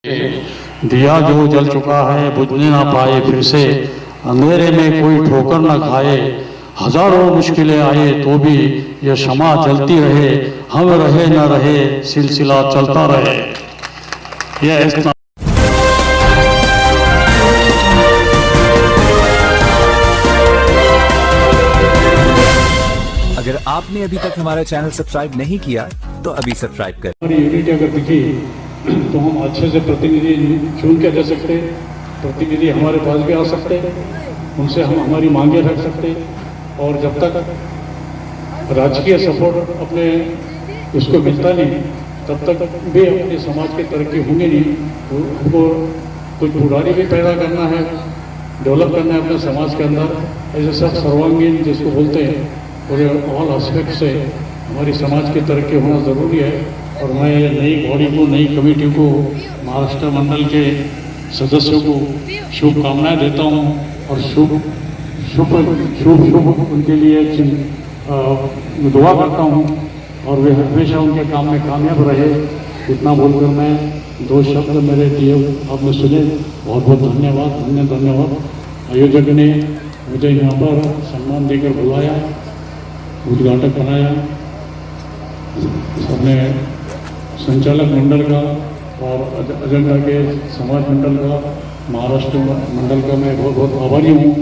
दिया जो जल चुका है बुझने ना पाए फिर से, अंधेरे में कोई ठोकर न खाए, हजारों मुश्किलें आए तो भी ये शमा जलती रहे, हम रहे न रहे सिलसिला चलता रहे। ये इतना अगर आपने अभी तक हमारा चैनल सब्सक्राइब नहीं किया तो अभी सब्सक्राइब करें। हमारी यूनिटी अगर दिखी तो हम अच्छे से प्रतिनिधि चुन के दे सकते, प्रतिनिधि हमारे पास भी आ सकते, उनसे हम हमारी मांगे रख सकते, और जब तक राजकीय सपोर्ट अपने उसको मिलता नहीं तब तक भी अपने समाज की तरक्की होंगी नहीं। तो हमको कुछ बुराई भी पैदा करना है, डेवलप करना है अपने समाज के अंदर, ऐसे सब सर्वांगीण जिसको बोलते हैं पूरे ऑल एस्पेक्ट से हमारी समाज की तरक्की होना ज़रूरी है। और मैं नई बॉडी को, नई कमेटी को, महाराष्ट्र मंडल के सदस्यों को शुभकामनाएं देता हूं और शुभ उनके लिए दुआ करता हूं और वे हमेशा उनके काम में कामयाब रहे। इतना बोलकर मैं दो शब्द मेरे दिए आपने सुने, बहुत बहुत धन्यवाद। आयोजक ने मुझे यहाँ पर सम्मान देकर बुलाया, उद्घाटक बनाया, सबने संचालक मंडल का और अजेंडा के समाज मंडल का, महाराष्ट्र मंडल का मैं बहुत बहुत आभारी हूँ।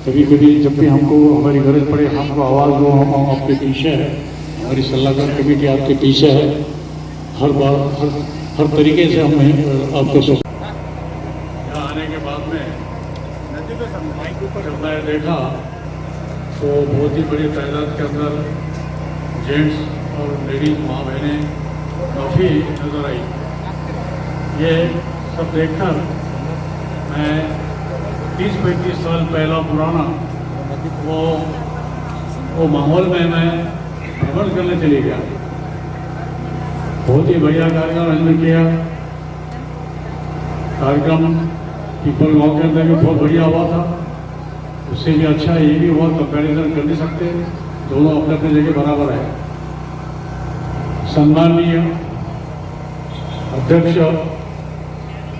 कभी कभी जब भी हमको हमारी गरज पड़े हमको आवाज़ दो, हम आपके पीछे है, हमारी सलाहकार कमेटी आपके पीछे है, हर बार हर तरीके से हमें आपको यहाँ आने के बाद में जब मैं देखा तो बहुत ही बड़ी तादाद के अंदर जेंट्स और लेडीज माँ बहनें काफ़ी नज़र आई। ये सब देखकर मैं 30-35 साल पहला पुराना वो माहौल में मैं भ्रमण करने चली गया। बहुत ही बढ़िया कार्यक्रम आयोजन किया। कार्यक्रम पीपल गाँव के अंदर भी बहुत बढ़िया हुआ था, उससे भी अच्छा ये भी हुआ, कंपैरिजन कर नहीं सकते, दोनों अपने अपने जगह बराबर है। सम्माननीय अध्यक्ष,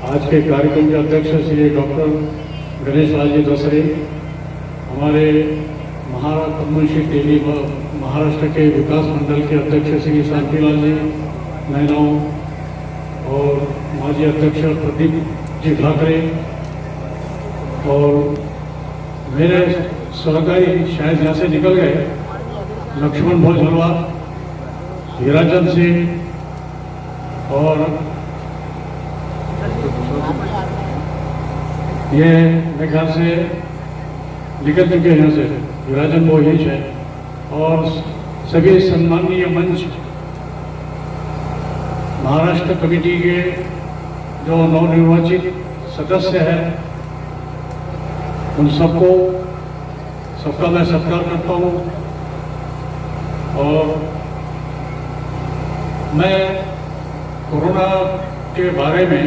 आज के कार्यक्रम के अध्यक्ष श्री डॉक्टर गणेश लाल जी दसरे, हमारे महाराष्ट्र के विकास मंडल के अध्यक्ष श्री शांतिलाल जी नैनौ और माजी अध्यक्ष प्रदीप जी ठाकरे, और मेरे सहकारी शायद यहाँ से निकल गए, लक्ष्मण भोज हलवा, हीराचंद सिंह, और ये मेरे ख्याल से निकल चुके हैं यहाँ से, हीराचंद भोज है, और सभी सम्माननीय मंच महाराष्ट्र कमेटी के जो नवनिर्वाचित सदस्य हैं उन सबका मैं सत्कार करता हूँ। और मैं कोरोना के बारे में,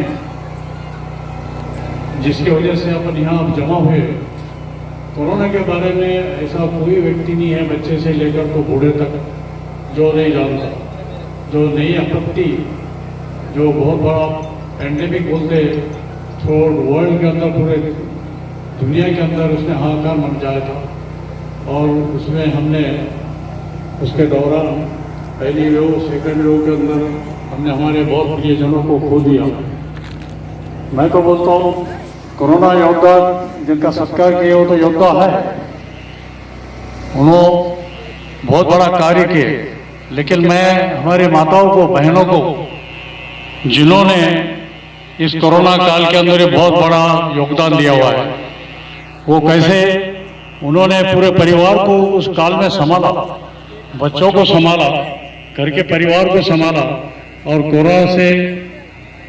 जिसकी वजह से अपन यहाँ जमा हुए, कोरोना के बारे में ऐसा कोई व्यक्ति नहीं है बच्चे से लेकर तो बूढ़े तक जो नहीं जानता, जो नई आपत्ति, जो बहुत बड़ा पैंडेमिक बोलते थ्रू वर्ल्ड के अंदर, पूरे दुनिया के अंदर उसने हाहाकार मचाया था। और उसमें हमने उसके दौरान पहली वेव, सेकेंड वेव के अंदर हमने हमारे बहुत प्रियजनों को खो दिया। मैं तो बोलता हूँ कोरोना योद्धा जिनका सत्कार किए वो तो योद्धा है, उन्होंने बहुत बड़ा कार्य किए, लेकिन मैं हमारे माताओं को, बहनों को, जिन्होंने इस कोरोना काल के अंदर बहुत बड़ा योगदान दिया हुआ है, वो कैसे उन्होंने पूरे परिवार को उस काल में संभाला, बच्चों को संभाला, घर के परिवार को संभाला और कोरोना से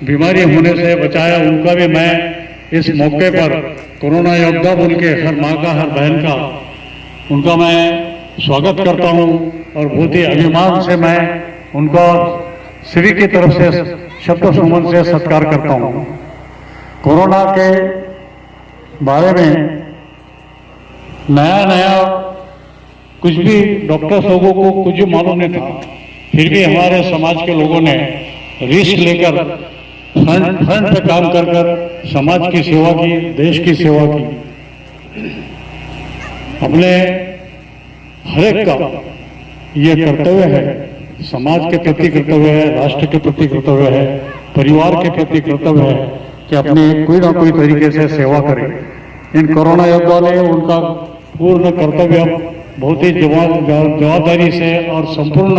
बीमारी होने से बचाया, उनका भी मैं इस मौके पर कोरोना योद्धा बोल के हर माँ का, हर बहन का, उनका मैं स्वागत करता हूँ और बहुत ही अभिमान से मैं उनका सभी की तरफ से शब्द सुमन से सत्कार करता हूँ। कोरोना के बारे में नया कुछ भी डॉक्टर्स लोगों को कुछ मालूम नहीं था, फिर भी हमारे समाज के लोगों ने रिस्क लेकर फ्रंट फ्रंट पे काम कर कर समाज की सेवा की, देश की सेवा की। अपने हर एक का ये कर्तव्य है, समाज के प्रति कर्तव्य है, राष्ट्र के प्रति कर्तव्य है, परिवार के प्रति कर्तव्य है कि अपनी कोई ना कोई तरीके से सेवा करें। इन कोरोना योद्धा ने उनका पूर्ण कर्तव्य बहुत ही जवाबदारी से और संपूर्ण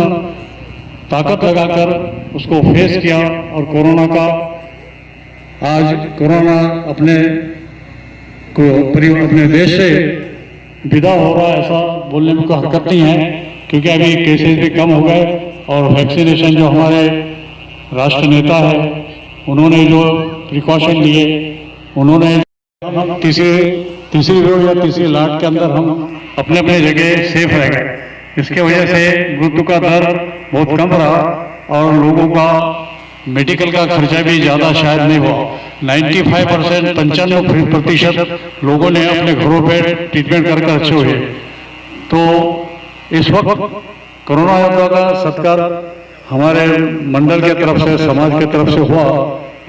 ताकत लगाकर उसको फेस किया और कोरोना का आज कोरोना अपने देश से विदा हो रहा है, ऐसा बोलने में कोई हरकत नहीं है, क्योंकि अभी केसेस भी कम हो गए और वैक्सीनेशन जो हमारे राष्ट्र नेता है उन्होंने जो प्रिकॉशन लिए, उन्होंने तीसरी वेव या तीसरी लाट के अंदर हम अपने अपने जगह सेफ रह गए। इसके वजह से मृत्यु का दर बहुत कम रहा और लोगों का मेडिकल का खर्चा भी ज़्यादा शायद नहीं हुआ। 95% 95% लोगों ने अपने घरों पे ट्रीटमेंट करके अच्छे हुए। तो इस वक्त कोरोना योद्धा का सत्कार हमारे मंडल के तरफ से, समाज के तरफ से हुआ,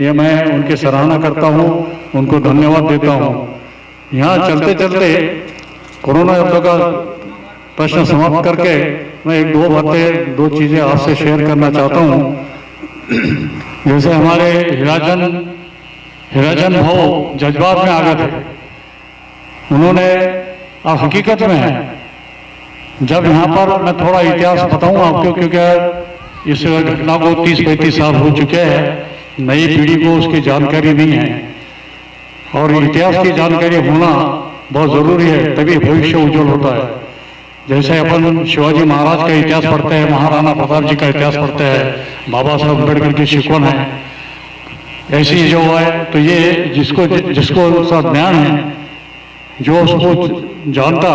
ये मैं उनकी सराहना करता हूँ, उनको धन्यवाद देता हूँ। यहाँ चलते चलते कोरोना योद्धा का प्रश्न समाप्त करके मैं दो चीज़ें आपसे शेयर करना चाहता हूँ। जैसे हमारे हिराचंद भाव जज्बात में आ गए थे, उन्होंने अब हकीकत में है, जब यहाँ पर मैं थोड़ा इतिहास बताऊँ आपको, क्योंकि इस घटना को 30-35 साल हो चुके हैं, नई पीढ़ी को उसकी जानकारी नहीं है और इतिहास की जानकारी होना बहुत ज़रूरी है, तभी भविष्य उज्जवल होता है। जैसे अपन शिवाजी महाराज का इतिहास पढ़ते हैं, महाराणा प्रताप जी का इतिहास पढ़ते हैं, बाबा साहब अम्बेडकर की शिकवण है, ऐसी जो है, तो ये जिसको सब ज्ञान है, जो उसको जानता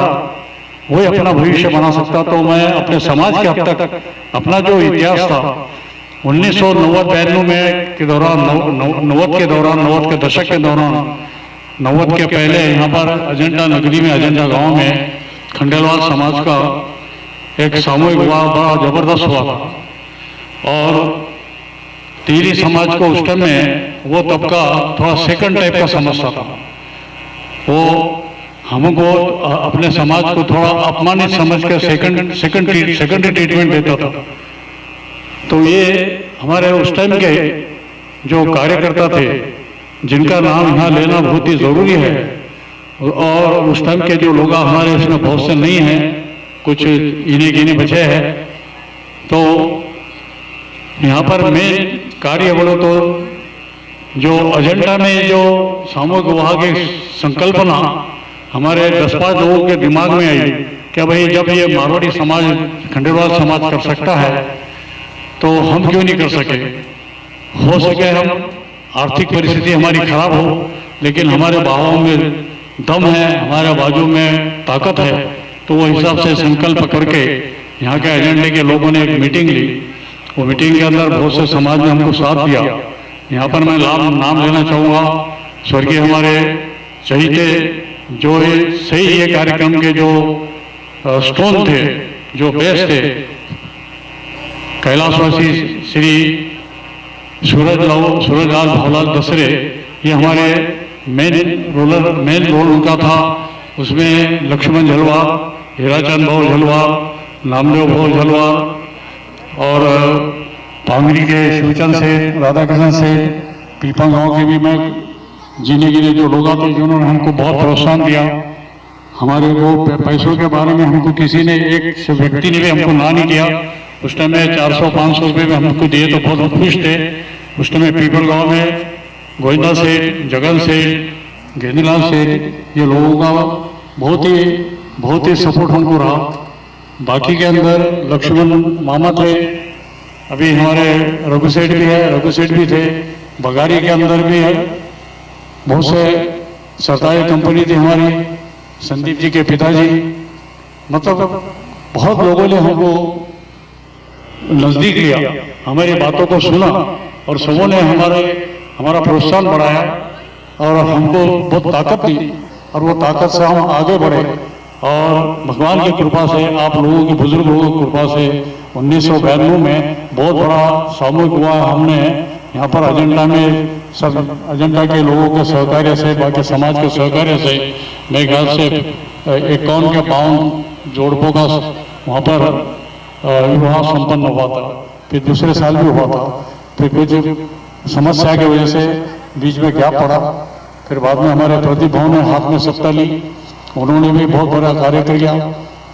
वही अपना भविष्य बना सकता। तो मैं अपने समाज के अब तक अपना जो इतिहास था 1990-92 में के दौरान, 90 के दशक के दौरान, 90 के पहले यहाँ पर अजंता नगरी में, अजंता गांव में खंडेलवाल समाज का एक सामूहिक विवाह बड़ा जबरदस्त हुआ था और टीरी समाज को उस टाइम में वो तबका थोड़ा सेकंड टाइप का समझता था। वो हमको अपने समाज को थोड़ा अपमानित समझ के सेकंड ट्रीटमेंट देता था। तो ये हमारे उस टाइम के जो कार्यकर्ता थे, जिनका नाम यहाँ लेना बहुत ही जरूरी है, और उस टाइम के जो लोग हमारे इसमें बहुत से नहीं हैं, कुछ इन्हीं गिने बचे हैं। तो यहाँ पर मेन कार्य बोलो तो जो एजेंडा में जो सामूहिक विवाह की संकल्पना हमारे 10-5 लोगों के दिमाग में आई कि भाई जब ये मारवाड़ी समाज, खंडेलवाल समाज कर सकता है तो हम क्यों नहीं कर सके। हो सके हम आर्थिक परिस्थिति हमारी खराब हो, लेकिन हमारे बाहों में दम है, हमारे बाजू में ताकत है, तो वो हिसाब से संकल्प करके यहाँ के एजेंडे के लोगों ने एक मीटिंग ली। वो मीटिंग के अंदर बहुत से समाज ने हमको साथ दिया। यहाँ पर मैं नाम लेना चाहूँगा, स्वर्गीय हमारे चहीते जो सही ये कार्यक्रम के जो स्टोन थे, जो बेस थे, कैलाशवासी श्री सूरजलाल भावलाल दसरे, ये हमारे मेन रोल उनका था। उसमें लक्ष्मण झलवा, हीराचंद भाव झलवा, नामदेव भाव झलवा और पांगरी के शिवचंद से, राधाकृष्ण से, पीपा गांव के भी मैं जीने गिने जो लोग आते, जिन्होंने हमको बहुत प्रोत्साहन दिया। हमारे वो पैसों के बारे में हमको किसी ने, एक व्यक्ति ने भी हमको ना नहीं किया। उस टाइम में 400-500 रुपये में हमको दिए तो बहुत खुश थे। उस टाइम में पीपल गाँव में गोविंदा सेठ, जगन सेठ, गेंदीलाल सेठ, ये लोगों का बहुत ही सपोर्ट हमको रहा। बाकी के अंदर लक्ष्मण मामा थे, अभी हमारे रघु सेठ भी है, रघु सेठ भी थे, बगारी के अंदर भी है, बहुत से सरकारी कंपनी थी हमारी, संदीप जी के पिताजी, मतलब बहुत लोगों ने हमको नजदीक लिया, हमारी बातों को सुना और सबों ने हमारा प्रोत्साहन बढ़ाया और हमको बहुत ताकत दी और वो ताकत से हम आगे बढ़े। और भगवान की कृपा से, आप लोगों की, बुजुर्ग लोगों की कृपा से 1992 में बहुत बड़ा सामूहिक हुआ हमने यहाँ पर अजेंडा में सब अजेंडा के लोगों के सहकार्य से, बाकी समाज के सहकार्य से मेरे ख्याल से 51 जोड़पों का वहाँ पर विवाह संपन्न हुआ था। फिर दूसरे साल भी हुआ था, फिर कुछ समस्या की वजह से बीच में गैप पड़ा। फिर बाद में हमारे प्रदीप भाव ने हाथ में सत्ता ली, उन्होंने भी बहुत बड़ा कार्य किया।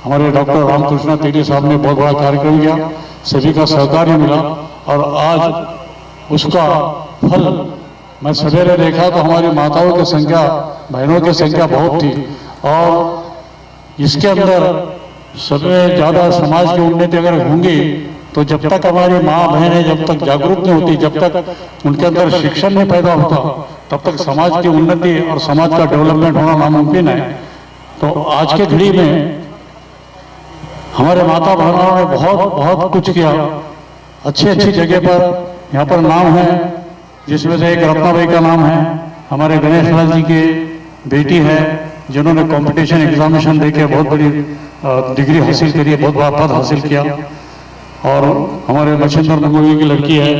हमारे डॉक्टर रामकृष्ण तेली साहब ने बहुत बड़ा कार्यक्रम किया, सभी का सहकार्य मिला और आज उसका फल मैं सवेरे देखा तो हमारी माताओं की संख्या, बहनों की संख्या बहुत थी। और इसके अंदर सबसे ज़्यादा समाज की उन्नति अगर होंगी तो जब तक हमारी माँ बहनें जब तक जागरूक नहीं होती, जब तक उनके अंदर शिक्षण नहीं पैदा होता, तब तक समाज की उन्नति और समाज का डेवलपमेंट होना नामुमकिन है। तो आज के घड़ी में हमारे माता बहनों ने बहुत बहुत कुछ किया, अच्छी अच्छी जगह पर यहाँ पर नाम है, जिसमें से एक रत्नाबाई का नाम है, हमारे गणेश लाल जी की बेटी है जिन्होंने कंपटीशन एग्जामिनेशन देके बहुत बड़ी डिग्री हासिल करी है, बहुत बड़ा पद हासिल किया। और हमारे मच्छिंदर नंगोई की लड़की है।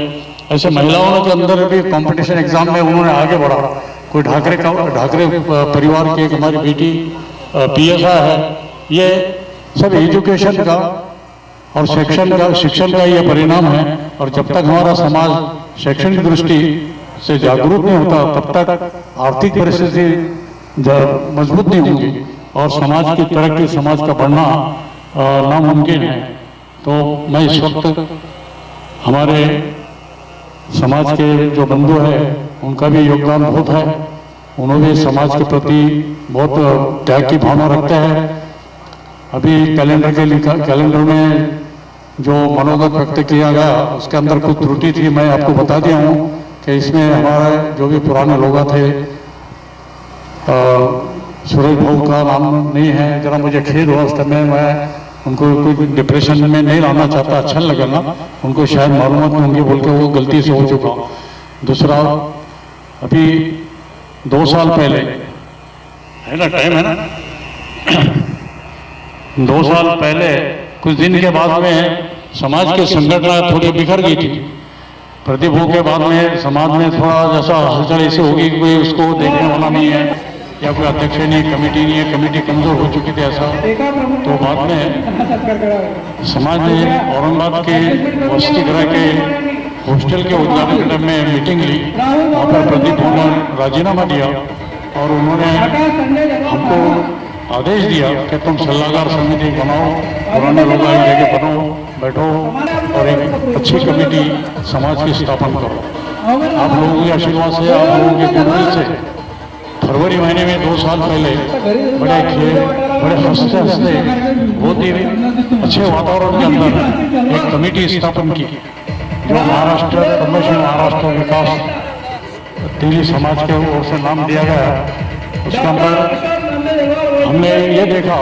ऐसे महिलाओं के अंदर भी कंपटीशन एग्जाम में उन्होंने आगे बढ़ा। कोई ढाकरे परिवार की एक हमारी बेटी PSI है। ये सब एजुकेशन का और शिक्षण का ये परिणाम है। और जब तक हमारा समाज शैक्षणिक दृष्टि से जागरूक नहीं होता, तब तक आर्थिक परिस्थिति मजबूत नहीं होगी और समाज की तरक्की, समाज का बढ़ना नामुमकिन है। तो मैं इस वक्त हमारे समाज के जो बंधु हैं उनका भी योगदान बहुत है। उन्होंने भी समाज के प्रति बहुत त्याग की भावना रखते हैं। अभी कैलेंडर में जो मनोगत व्यक्त किया गया उसके अंदर कुछ त्रुटि थी, मैं आपको बता दिया हूँ कि इसमें हमारे जो भी पुराने लोग थे, सूरज भाऊ का नाम नहीं है, जरा मुझे खेद हुआ उस समय। मैं उनको कोई डिप्रेशन में नहीं लाना चाहता, अच्छा लगेगा उनको, शायद मालूमात नहीं होंगी बोल के वो गलती से हो चुका। दूसरा, अभी 2 साल पहले है ना, टाइम है ना, 2 साल पहले कुछ दिन के बाद में समाज के संगठन थोड़ी बिखर गई थी। प्रतिभों के बाद में समाज में थोड़ा जैसा हलचल ऐसी होगी कि कोई उसको देखने वाला नहीं है या कोई अध्यक्ष नहीं, कमेटी नहीं है, कमेटी कमजोर हो चुकी थी ऐसा। तो बाद में समाज ने औरंगाबाद के वसती गृह के हॉस्टल के उद्घाटन में मीटिंग ली। वहाँ पर प्रदीप ने राजीनामा दिया और उन्होंने हमको आदेश दिया कि तुम सलाहकार समिति बनाओ, पुराने लोग आए लेके बनो, बैठो और एक अच्छी कमेटी समाज की स्थापना करो। आप लोगों के आशीर्वाद से, आप लोगों के गुडविल से फरवरी महीने में 2 साल पहले बड़े हंसते हंसते बहुत ही अच्छे वातावरण के अंदर एक कमेटी स्थापन की, जो महाराष्ट्र पद्मश्री महाराष्ट्र विकास तेली समाज के ओर से नाम दिया गया। उसके अंदर हमने ये देखा,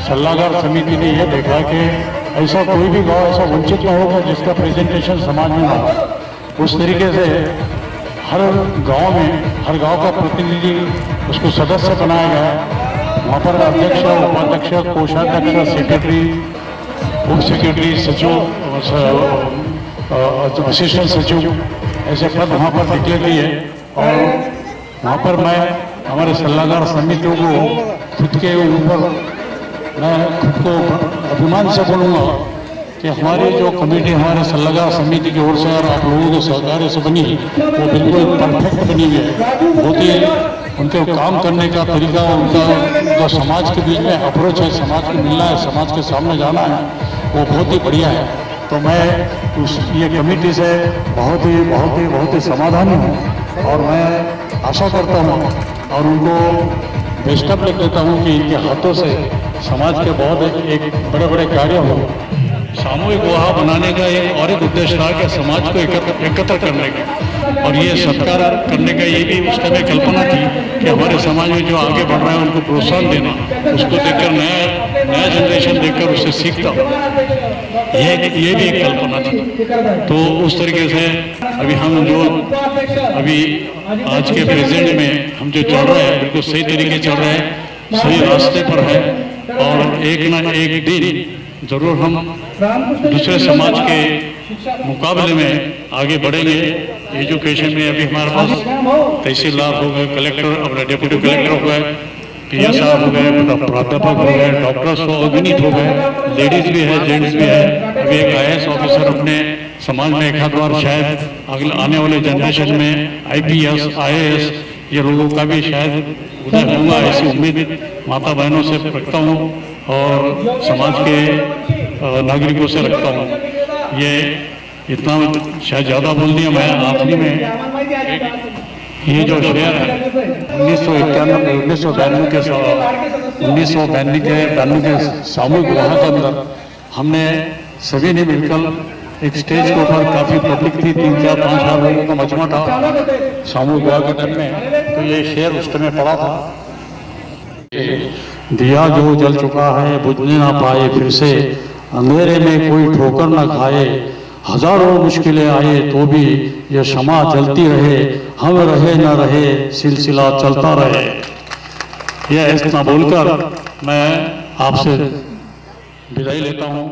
सलाहकार समिति ने ये देखा कि ऐसा कोई भी गांव ऐसा वंचित न होगा जिसका प्रेजेंटेशन समाज में ना हो। उस तरीके से हर गांव में, हर गांव का प्रतिनिधि उसको सदस्य बनाया गया। वहाँ पर अध्यक्ष, उपाध्यक्ष, कोषाध्यक्ष, सेक्रेटरी, उप सेक्रेटरी, सचिव, असिस्टेंट सचिव, ऐसे पद वहाँ पर डिक्लेयर किए। और वहाँ पर मैं हमारे सलाहकार समितियों को खुद के ऊपर मैं खुद को अभिमान से बोलूँगा कि हमारी जो कमेटी हमारे सलाहकार समिति की ओर से और आप लोगों के सहकार्य से बनी, वो बिल्कुल परफेक्ट बनी हुई है। बहुत ही उनके काम करने का तरीका, उनका जो समाज के बीच में अप्रोच है, समाज को मिलना है, समाज के सामने जाना है, वो बहुत ही बढ़िया है। तो मैं ये कमेटी से बहुत ही समाधानी हूँ और मैं आशा करता हूँ और उनको बेस्टअप लिख देता हूँ कि इनके हाथों से समाज के बहुत एक बड़े बड़े कार्य हो। सामूहिक विवाह बनाने का और एक उद्देश्य था कि समाज को एकत्र करने का, और ये सत्कार करने का ये भी उस समय कल्पना थी कि हमारे समाज में जो आगे बढ़ रहा है उनको प्रोत्साहन देना, उसको देखकर नया जनरेशन देखकर उससे सीखता। ये भी एक कल्पना थी। तो उस तरीके से अभी हम जो आज के प्रेजेंट में हम जो चल रहे हैं बिल्कुल सही तरीके चल रहे हैं, सही रास्ते पर है। और एक ना एक दिन जरूर हम दूसरे समाज के मुकाबले में आगे बढ़ेंगे एजुकेशन में अभी हमारे पास तहसीलदार हो गए, कलेक्टर, अपने डिप्टी कलेक्टर हो गए, पीएस साहब हो गए, प्राध्यापक हो गए, डॉक्टर्स हो अगणित हो गए, लेडीज भी है, जेंट्स भी है। अभी एक IAS ऑफिसर अपने समाज में एक आध बार शायद अगले आने वाले जनरेशन में IPS, IAS ये लोगों का भी शायद उदय होगा, ऐसी उम्मीद माता बहनों से रखता हूँ और समाज के नागरिकों से रखता हूँ। ये इतना शायद ज़्यादा बोल दिया मैं। आखिरी में ये जो शेयर है 1992 के सामूहिक विवाह के अंदर हमने सभी ने मिलकर एक स्टेज के ऊपर काफ़ी पब्लिक थी, 3-4-5 लोगों का मजमा था सामूहिक विवाह के टाइम में, तो ये शेर उस समय पड़ा था, दिया जो जल चुका है बुझने ना पाए फिर से, अंधेरे में कोई ठोकर ना खाए, हजारों मुश्किलें आए तो भी ये शमा जलती रहे, हम रहे न रहे सिलसिला चलता रहे। यह इतना बोलकर मैं आपसे विदाई लेता हूँ।